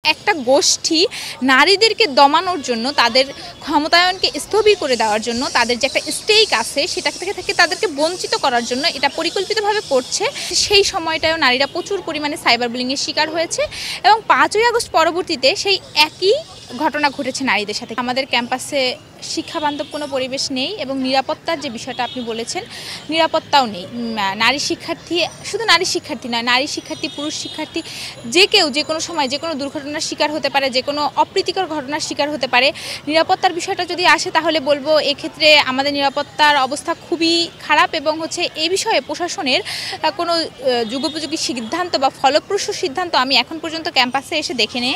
একটা গোষ্ঠী নারীদেরকে দমানোর জন্য, তাদের ক্ষমতায়নকে স্থবির করে দেওয়ার জন্য, তাদের যে একটা স্টেক আছে সেটা থেকে তাদেরকে বঞ্চিত করার জন্য এটা পরিকল্পিতভাবে করছে। সেই সময়টায়ও নারীরা প্রচুর পরিমাণে সাইবার বুলিংয়ের শিকার হয়েছে এবং 5ই আগস্ট পরবর্তীতে সেই একই ঘটনা ঘটেছে নারীদের সাথে। আমাদের ক্যাম্পাসে শিক্ষাবান্ধব কোনো পরিবেশ নেই এবং নিরাপত্তার যে বিষয়টা আপনি বলেছেন, নিরাপত্তাও নেই। নারী শিক্ষার্থী, শুধু নারী শিক্ষার্থী নয়, নারী শিক্ষার্থী, পুরুষ শিক্ষার্থী, যে কেউ যে কোনো সময় যে কোনো দুর্ঘটনার শিকার হতে পারে, যে কোনো অপ্রীতিকর ঘটনার শিকার হতে পারে। নিরাপত্তার বিষয়টা যদি আসে তাহলে বলবো এক্ষেত্রে আমাদের নিরাপত্তার অবস্থা খুবই খারাপ এবং এই বিষয়ে প্রশাসনের কোনো যুগোপযোগী সিদ্ধান্ত বা ফলপ্রসূ সিদ্ধান্ত আমি এখন পর্যন্ত ক্যাম্পাসে এসে দেখে নেই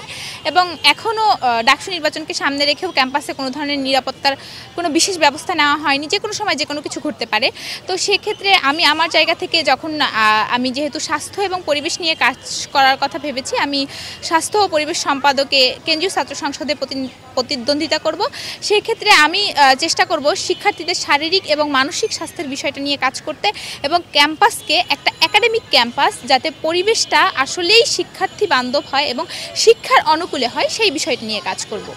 এবং এখনও ডাকসু নির্বাচনকে সামনে রেখেও ক্যাম্পাসে কোনো ধরনের নিরাপত্তার কোনো বিশেষ ব্যবস্থা নেওয়া হয়নি। যে কোনো সময় যে কোনো কিছু ঘটতে পারে। তো সেক্ষেত্রে আমি আমার জায়গা থেকে যখন আমি যেহেতু স্বাস্থ্য এবং পরিবেশ নিয়ে কাজ করার কথা ভেবেছি, আমি স্বাস্থ্য ও পরিবেশ সম্পাদকে কেন্দ্রীয় ছাত্র সংসদে প্রতিদ্বন্দ্বিতা করব। সেই ক্ষেত্রে আমি চেষ্টা করব শিক্ষার্থীদের শারীরিক এবং মানসিক স্বাস্থ্যের বিষয়টা নিয়ে কাজ করতে এবং ক্যাম্পাসকে একটা একাডেমিক ক্যাম্পাস যাতে পরিবেশটা আসলেই শিক্ষার্থী বান্ধব হয় এবং শিক্ষার অনুকূলে হয় সেই বিষয়টা নিয়ে কাজ করব।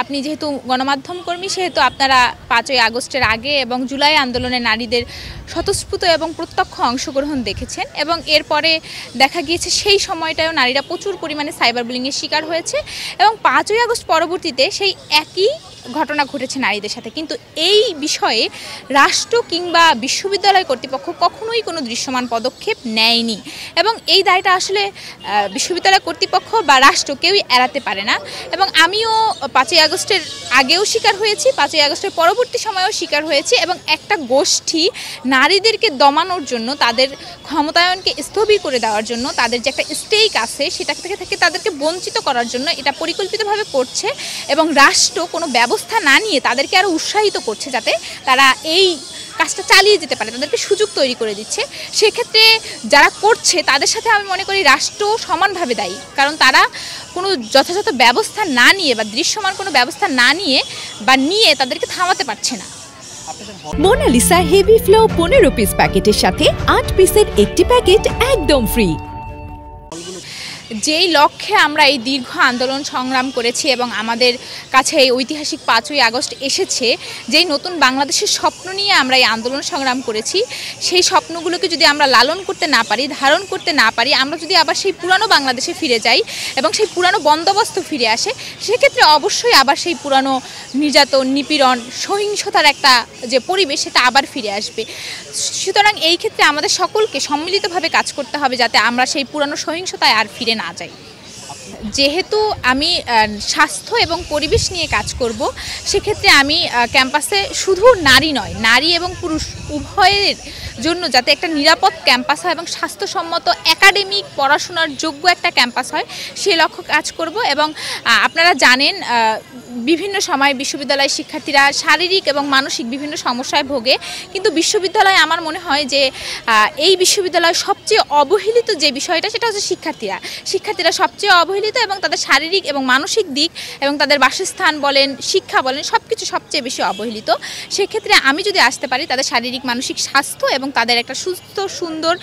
আপনি যেহেতু গণমাধ্যম কর্মী, সেহেতু আপনারা 5ই আগস্টের আগে এবং জুলাই আন্দোলনে নারীদের স্বতঃস্ফূর্ত এবং প্রত্যক্ষ অংশগ্রহণ দেখেছেন এবং এরপরে দেখা গিয়েছে সেই সময়টায়ও নারীরা প্রচুর পরিমাণে সাইবার বুলিংয়ের শিকার হয়েছে এবং 5ই আগস্ট পরবর্তীতে সেই একই ঘটনা ঘটেছে নারীদের সাথে। কিন্তু এই বিষয়ে রাষ্ট্র কিংবা বিশ্ববিদ্যালয় কর্তৃপক্ষ কখনোই কোনো দৃশ্যমান পদক্ষেপ নেয়নি এবং এই দায়টা আসলে বিশ্ববিদ্যালয় কর্তৃপক্ষ বা রাষ্ট্র কেউই এড়াতে পারে না। এবং আমিও 5ই আগস্টের আগেও শিকার হয়েছি, 5ই আগস্টের পরবর্তী সময়েও শিকার হয়েছি এবং একটা গোষ্ঠী নারীদেরকে দমানোর জন্য, তাদের ক্ষমতায়নকে স্থবির করে দেওয়ার জন্য, তাদের যে একটা স্টেক আছে সেটা থেকে তাদেরকে বঞ্চিত করার জন্য এটা পরিকল্পিতভাবে করছে এবং রাষ্ট্র কোনো ব্যবস্থা না নিয়ে তাদেরকে আরও উৎসাহিত করছে যাতে তারা এই কাজটা চালিয়ে যেতে পারে, তাদেরকে সুযোগ তৈরি করে দিচ্ছে। সেক্ষেত্রে যারা করছে তাদের সাথে আমি মনে করি রাষ্ট্র সমানভাবে দায়ী, কারণ তারা কোনো যথাযথ ব্যবস্থা না নিয়ে বা দৃশ্যমান কোনো ব্যবস্থা না নিয়ে তাদেরকে থামাতে পারছে না। মোনালিসা হেভি ফ্লো 15 পিস প্যাকেটের সাথে 8 পিসের একটি প্যাকেট একদম ফ্রি। যেই লক্ষ্যে আমরা এই দীর্ঘ আন্দোলন সংগ্রাম করেছি এবং আমাদের কাছে এই ঐতিহাসিক 5ই আগস্ট এসেছে, যেই নতুন বাংলাদেশের স্বপ্ন নিয়ে আমরা এই আন্দোলন সংগ্রাম করেছি, সেই স্বপ্নগুলোকে যদি আমরা লালন করতে না পারি, ধারণ করতে না পারি, আমরা যদি আবার সেই পুরানো বাংলাদেশে ফিরে যাই এবং সেই পুরানো বন্দোবস্ত ফিরে আসে, সেক্ষেত্রে অবশ্যই আবার সেই পুরানো নির্যাতন, নিপীড়ন, সহিংসতার একটা যে পরিবেশ সেটা আবার ফিরে আসবে। সুতরাং এই ক্ষেত্রে আমাদের সকলকে সম্মিলিতভাবে কাজ করতে হবে যাতে আমরা সেই পুরানো সহিংসতায় আর ফিরে না যাই। যেহেতু আমি স্বাস্থ্য এবং পরিবেশ নিয়ে কাজ করব, সেক্ষেত্রে আমি ক্যাম্পাসে শুধু নারী নয়, নারী এবং পুরুষ উভয়ের জন্য যাতে একটা নিরাপদ ক্যাম্পাস হয় এবং স্বাস্থ্যসম্মত একাডেমিক পড়াশোনার যোগ্য একটা ক্যাম্পাস হয় সে লক্ষ্য কাজ করব। এবং আপনারা জানেন বিভিন্ন সময় বিশ্ববিদ্যালয়ের শিক্ষার্থীরা শারীরিক এবং মানসিক বিভিন্ন সমস্যায় ভোগে, কিন্তু বিশ্ববিদ্যালয়ে আমার মনে হয় যে এই বিশ্ববিদ্যালয় সবচেয়ে অবহেলিত যে বিষয়টা সেটা হচ্ছে শিক্ষার্থীরা সবচেয়ে অবহেলিত এবং তাদের শারীরিক এবং মানসিক দিক এবং তাদের বাসস্থান বলেন, শিক্ষা বলেন, সব কিছু সবচেয়ে বেশি অবহেলিত। সেক্ষেত্রে আমি যদি আসতে পারি তাদের শারীরিক মানসিক স্বাস্থ্য এবং তাদের একটা সুস্থ সুন্দর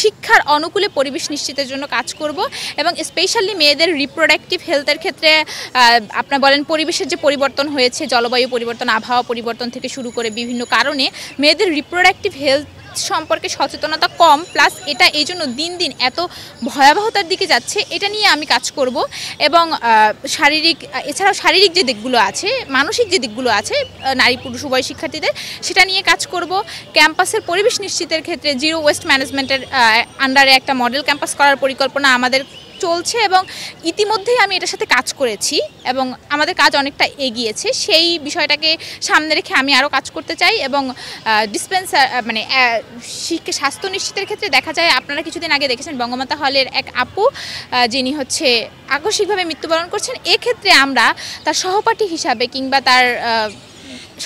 শিক্ষার অনুকূলে পরিবেশ নিশ্চিতের জন্য কাজ করব এবং স্পেশালি মেয়েদের রিপ্রোডাক্টিভ হেলথের ক্ষেত্রে আপনার বলেন পরিবেশের যে পরিবর্তন হয়েছে, জলবায়ু পরিবর্তন, আবহাওয়া পরিবর্তন থেকে শুরু করে বিভিন্ন কারণে মেয়েদের রিপ্রোডাক্টিভ হেলথ সম্পর্কে সচেতনতা কম, প্লাস এটা এই জন্য দিন দিন এত ভয়াবহতার দিকে যাচ্ছে, এটা নিয়ে আমি কাজ করব। এবং এছাড়াও শারীরিক যে দিকগুলো আছে, মানসিক যে দিকগুলো আছে নারী পুরুষ উভয় শিক্ষার্থীদের, সেটা নিয়ে কাজ করব। ক্যাম্পাসের পরিবেশ নিশ্চিতের ক্ষেত্রে জিরো ওয়েস্ট ম্যানেজমেন্টের আন্ডারে একটা মডেল ক্যাম্পাস করার পরিকল্পনা আমাদের চলছে এবং ইতিমধ্যেই আমি এটার সাথে কাজ করেছি এবং আমাদের কাজ অনেকটা এগিয়েছে। সেই বিষয়টাকে সামনে রেখে আমি আরও কাজ করতে চাই এবং ডিসপেন্সার মানে স্বাস্থ্য নিশ্চিতের ক্ষেত্রে দেখা যায়, আপনারা কিছুদিন আগে দেখেছেন বঙ্গমাতা হলের এক আপু যিনি আকস্মিকভাবে মৃত্যুবরণ করছেন। এক্ষেত্রে আমরা তার সহপাঠী হিসাবে কিংবা তার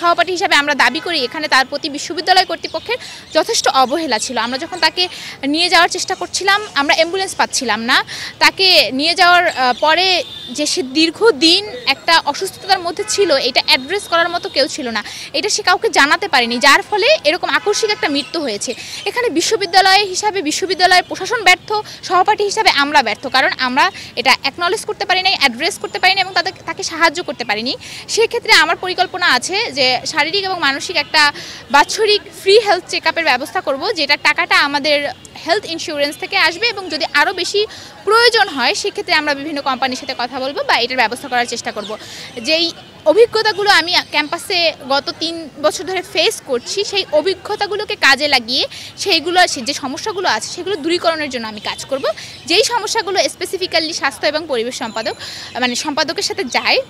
সহপাঠী হিসাবে আমরা দাবি করি এখানে তার প্রতি বিশ্ববিদ্যালয় কর্তৃপক্ষের যথেষ্ট অবহেলা ছিল। আমরা যখন তাকে নিয়ে যাওয়ার চেষ্টা করছিলাম, আমরা অ্যাম্বুলেন্স পাচ্ছিলাম না। তাকে নিয়ে যাওয়ার পরে যে সে দীর্ঘদিন একটা অসুস্থতার মধ্যে ছিল, এটা অ্যাড্রেস করার মতো কেউ ছিল না, এটা সে কাউকে জানাতে পারেনি, যার ফলে এরকম আকস্মিক একটা মৃত্যু হয়েছে। এখানে বিশ্ববিদ্যালয় হিসাবে বিশ্ববিদ্যালয়ের প্রশাসন ব্যর্থ, সহপাঠী হিসাবে আমরা ব্যর্থ, কারণ আমরা এটা অ্যাকনলেজ করতে পারি নাই, অ্যাড্রেস করতে পারিনি এবং তাকে সাহায্য করতে পারিনি। সেক্ষেত্রে আমার পরিকল্পনা আছে যে শারীরিক এবং মানসিক একটা বাৎসরিক ফ্রি হেলথ চেক আপের ব্যবস্থা করব, যেটা টাকাটা আমাদের হেলথ ইন্স্যুরেন্স থেকে আসবে, এবং যদি আরও বেশি প্রয়োজন হয় সেক্ষেত্রে আমরা বিভিন্ন কোম্পানির সাথে কথা বলবো বা এটার ব্যবস্থা করার চেষ্টা করব। যেই অভিজ্ঞতাগুলো আমি ক্যাম্পাসে গত 3 বছর ধরে ফেস করছি, সেই অভিজ্ঞতাগুলোকে কাজে লাগিয়ে সেইগুলো যে সমস্যাগুলো আছে সেগুলো দূরীকরণের জন্য আমি কাজ করব। যেই সমস্যাগুলো স্পেসিফিক্যালি স্বাস্থ্য এবং পরিবেশ সম্পাদকের সাথে যায়।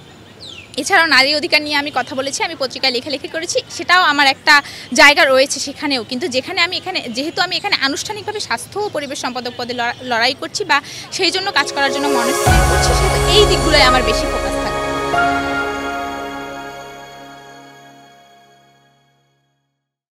এছাড়াও নারী অধিকার নিয়ে আমি কথা বলেছি, আমি পত্রিকায় লেখালেখি করেছি, সেটাও আমার একটা জায়গা রয়েছে সেখানেও। কিন্তু যেহেতু আমি এখানে আনুষ্ঠানিকভাবে স্বাস্থ্য ও পরিবেশ সম্পাদক পদে লড়াই করছি বা সেই জন্য কাজ করার জন্য মনস্থির করছি, সেহেতু এই দিকগুলোই আমার বেশি ফোকাস থাকবে।